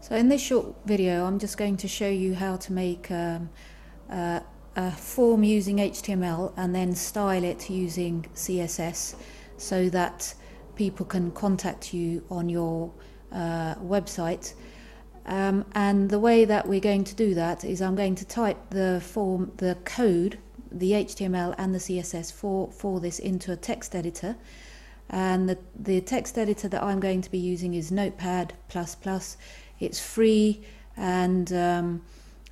So in this short video I'm just going to show you how to make a form using HTML and then style it using CSS so that people can contact you on your website. And the way that we're going to do that is I'm going to type the form, the code, the HTML and the CSS for this into a text editor. And the text editor that I'm going to be using is Notepad++. It's free, and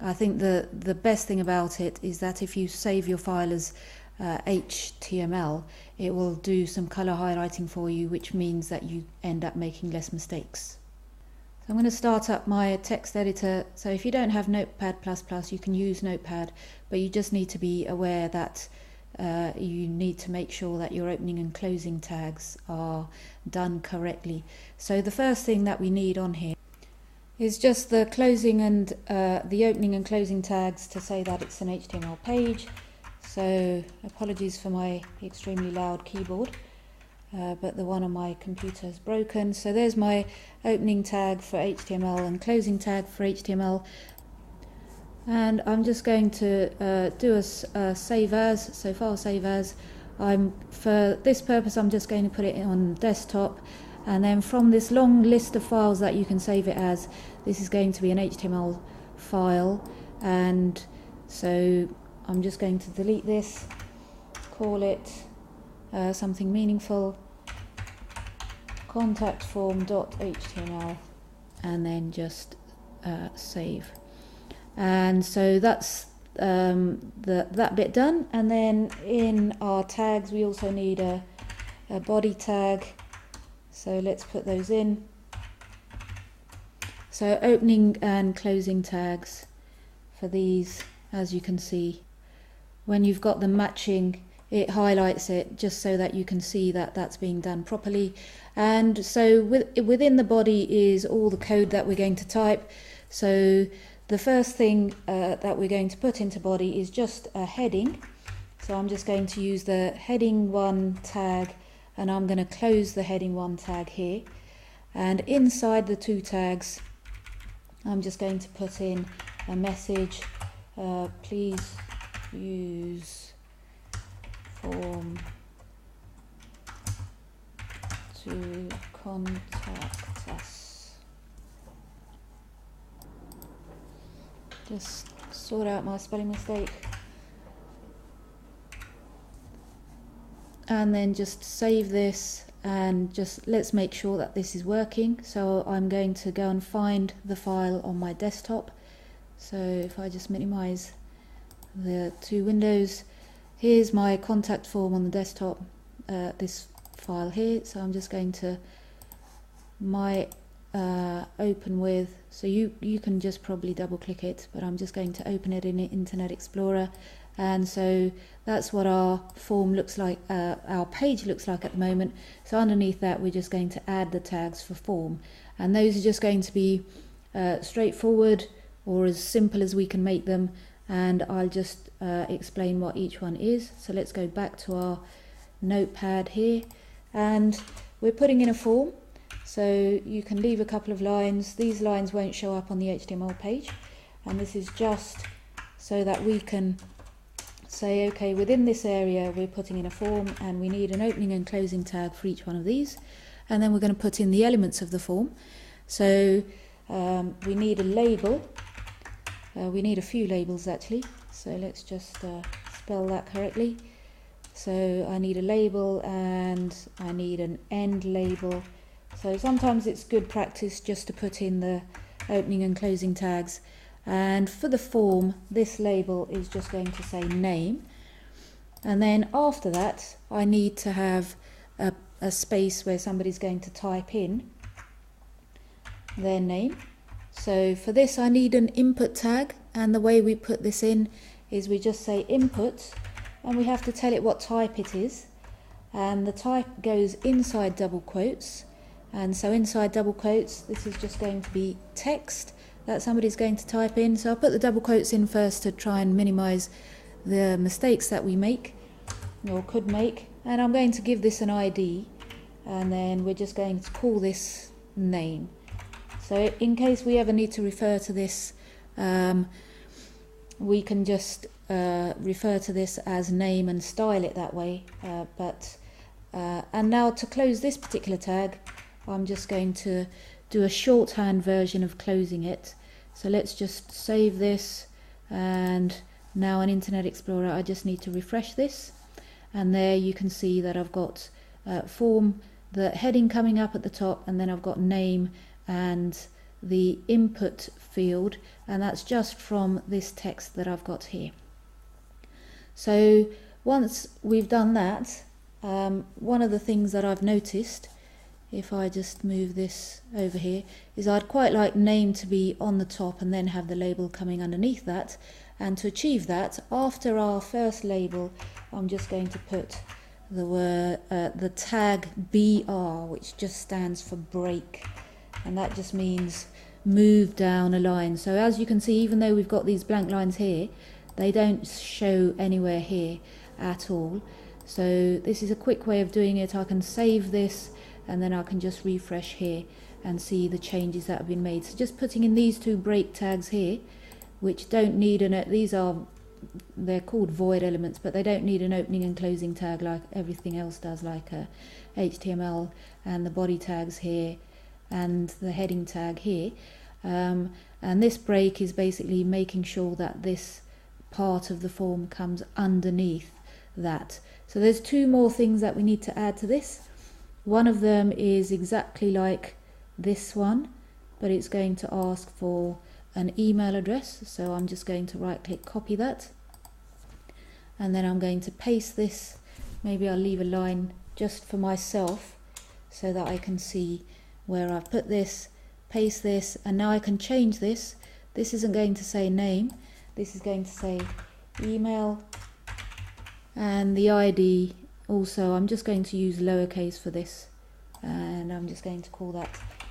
I think the best thing about it is that if you save your file as HTML, it will do some color highlighting for you, which means that you end up making less mistakes. So I'm going to start up my text editor. So if you don't have Notepad++, you can use Notepad, but you just need to be aware that you need to make sure that your opening and closing tags are done correctly. So the first thing that we need on here is just the closing and the opening and closing tags to say that it's an HTML page. So apologies for my extremely loud keyboard, but the one on my computer is broken. So there's my opening tag for HTML and closing tag for HTML. And I'm just going to do a save as, so file save as. For this purpose I'm just going to put it on desktop, and then from this long list of files that you can save it as, this is going to be an HTML file, and so I'm just going to delete this, call it something meaningful, contact form.html, and then just save. And so that's that bit done. And then in our tags we also need a body tag, so let's put those in. So opening and closing tags for these, as you can see, when you've got them matching, it highlights it just so that you can see that that's being done properly. And so within the body is all the code that we're going to type. So the first thing that we're going to put into body is just a heading. So I'm just going to use the heading 1 tag, and I'm going to close the heading 1 tag here. And inside the 2 tags, I'm just going to put in a message, please use form to contact us. Just sort out my spelling mistake. And then just save this, and just let's make sure that this is working. So I'm going to go and find the file on my desktop. So if I just minimize the 2 windows, here's my contact form on the desktop, this file here. So I'm just going to open with, so you can just probably double click it, but I'm just going to open it in Internet Explorer. And so that's what our form looks like, our page looks like at the moment. So underneath that we're just going to add the tags for form, and those are just going to be straightforward or as simple as we can make them, and I'll just explain what each one is. So let's go back to our notepad here, and we're putting in a form. So you can leave a couple of lines. These lines won't show up on the HTML page, and this is just so that we can say, okay, within this area we're putting in a form, and we need an opening and closing tag for each one of these, and then we're going to put in the elements of the form. So we need a label. We need a few labels actually, so let's just spell that correctly. So I need a label and I need an end label. So sometimes it's good practice just to put in the opening and closing tags. And for the form, this label is just going to say name. And then after that, I need to have a space where somebody's going to type in their name. So for this, I need an input tag. And the way we put this in is we just say input, and we have to tell it what type it is. And the type goes inside double quotes. And so inside double quotes, this is just going to be text that somebody's going to type in. So I'll put the double quotes in first to try and minimize the mistakes that we make or could make. And I'm going to give this an ID, and then we're just going to call this name. So in case we ever need to refer to this, we can just refer to this as name and style it that way. And now to close this particular tag, I'm just going to do a shorthand version of closing it. So let's just save this, and now in Internet Explorer I just need to refresh this, and there you can see that I've got form, the heading coming up at the top, and then I've got name and the input field, and that's just from this text that I've got here. So once we've done that, one of the things that I've noticed, if I just move this over here, is I'd quite like name to be on the top and then have the label coming underneath that. And to achieve that, after our first label, I'm just going to put the word, the tag BR, which just stands for break, and that just means move down a line. So as you can see, even though we've got these blank lines here, they don't show anywhere here at all. So this is a quick way of doing it. I can save this, and then I can just refresh here and see the changes that have been made. So just putting in these two break tags here, which don't need they're called void elements, but they don't need an opening and closing tag like everything else does, like HTML and the body tags here and the heading tag here. And this break is basically making sure that this part of the form comes underneath that. So there's two more things that we need to add to this. One of them is exactly like this one, but it's going to ask for an email address. So I'm just going to right click, copy that, and then I'm going to paste this. Maybe I'll leave a line just for myself so that I can see where I've put this, paste this, and now I can change this. This isn't going to say name, this is going to say email, and the ID also, I'm just going to use lowercase for this, and I'm just going to call that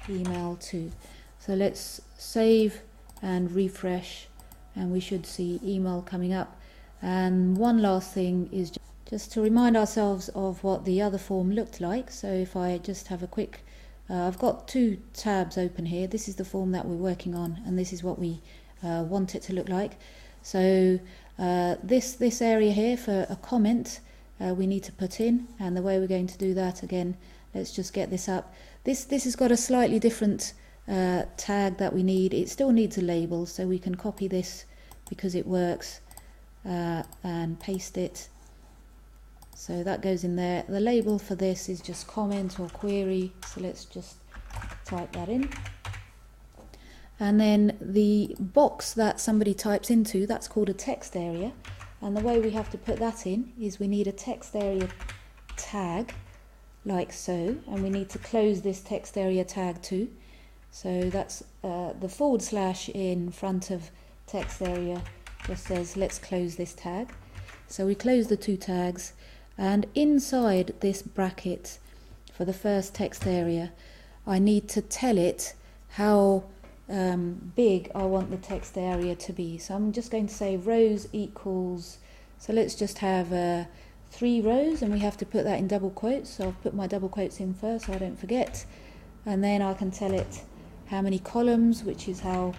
email too. So let's save and refresh, and we should see email coming up. And one last thing is just to remind ourselves of what the other form looked like. So if I just have a quick, I've got two tabs open here. This is the form that we're working on, and this is what we want it to look like. So this area here for a comment, we need to put in, and the way we're going to do that, again, let's just get this up. This has got a slightly different tag that we need. It still needs a label, so we can copy this because it works, and paste it. So that goes in there. The label for this is just comment or query, so let's just type that in. And then the box that somebody types into, that's called a text area. And the way we have to put that in is we need a text area tag, like so, and we need to close this text area tag too. So that's the / in front of text area just says let's close this tag. So we close the two tags, and inside this bracket for the first text area, I need to tell it how big I want the text area to be. So I'm just going to say rows equals, so let's just have 3 rows, and we have to put that in double quotes. So I'll put my double quotes in first so I don't forget, and then I can tell it how many columns, which is how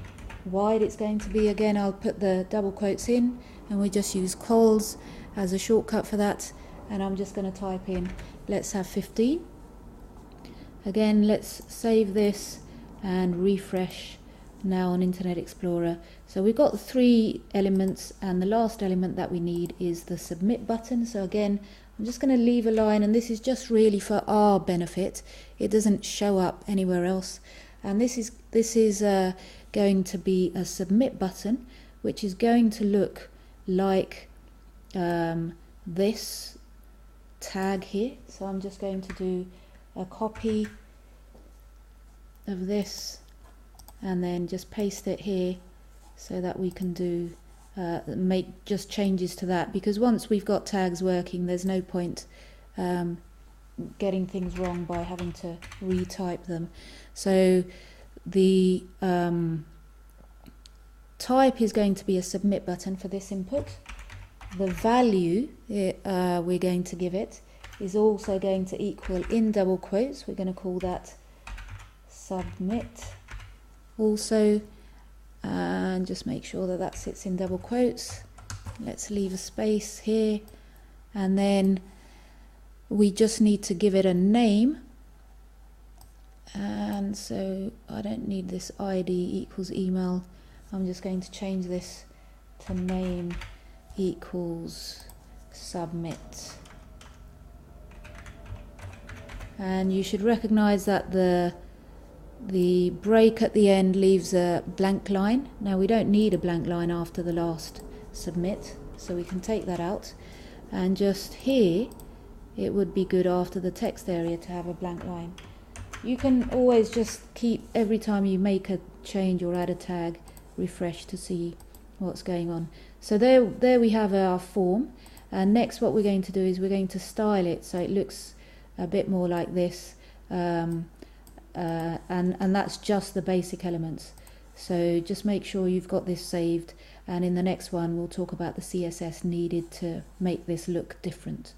wide it's going to be. Again, I'll put the double quotes in, and we just use cols as a shortcut for that, and I'm just going to type in let's have 15. Again, let's save this and refresh now on Internet Explorer. So we've got 3 elements, and the last element that we need is the submit button. So again, I'm just going to leave a line, and this is just really for our benefit. It doesn't show up anywhere else. And this is going to be a submit button, which is going to look like this tag here. So I'm just going to do a copy of this and then just paste it here so that we can do make just changes to that, because once we've got tags working, there's no point getting things wrong by having to retype them. So the type is going to be a submit button for this input. The value we're going to give it is also going to equal, in double quotes, we're going to call that submit also, and just make sure that that sits in double quotes. Let's leave a space here, and then we just need to give it a name. And so I don't need this ID equals email. I'm just going to change this to name equals submit. And you should recognize that the break at the end leaves a blank line. Now we don't need a blank line after the last submit, so we can take that out. And just here, it would be good after the text area to have a blank line. You can always just keep, every time you make a change or add a tag, refresh to see what's going on. So there we have our form. And next what we're going to do is we're going to style it so it looks a bit more like this, and that's just the basic elements. So just make sure you've got this saved, and in the next one we'll talk about the CSS needed to make this look different.